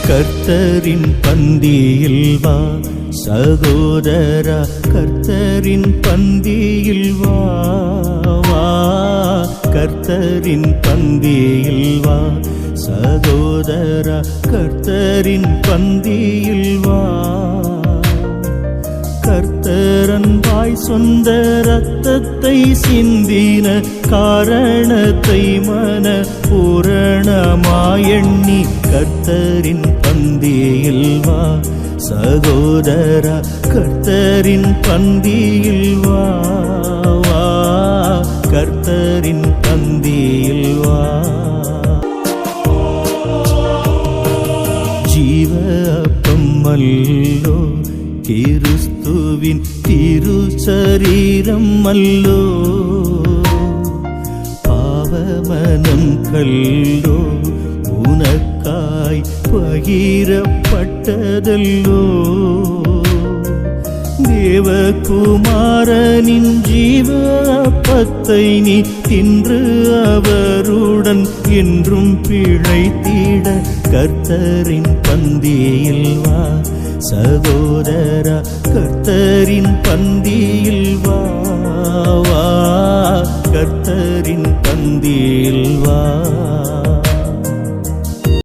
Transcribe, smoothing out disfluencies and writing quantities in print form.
கர்த்தரின் பந்தியில் வா சகோதரா, கர்த்தரின் பந்தியில் வா வா, கர்த்தரின் பந்தியில் வா சகோதரா, கர்த்தரின் பந்தியில் வா. கர்த்தரன்பாய் சொந்த இரத்தத்தை சிந்தின காரணத்தை மன பூரணமாயெண்ணி கர்த்தரின் பந்தியில் வா சகோதரா, கர்த்தரின் பந்தியில் வா வா, கர்த்தரின் பந்தியில் வா. ஜீவ அப்பம் அல்லோ கிறிஸ்துவின் திருச்சரீரம் அல்லோ, பாவமனம் கல்லோ உனக்காய் பகிரப்பட்டதல்லோ. தேவகுமாரனின் ஜீவ அப்பத்தை நீ தின்று அவருடன் என்றும் பிழைத்திட கர்த்தரின் பந்தியில் வா சகோதரா, கர்த்தரின் பந்தி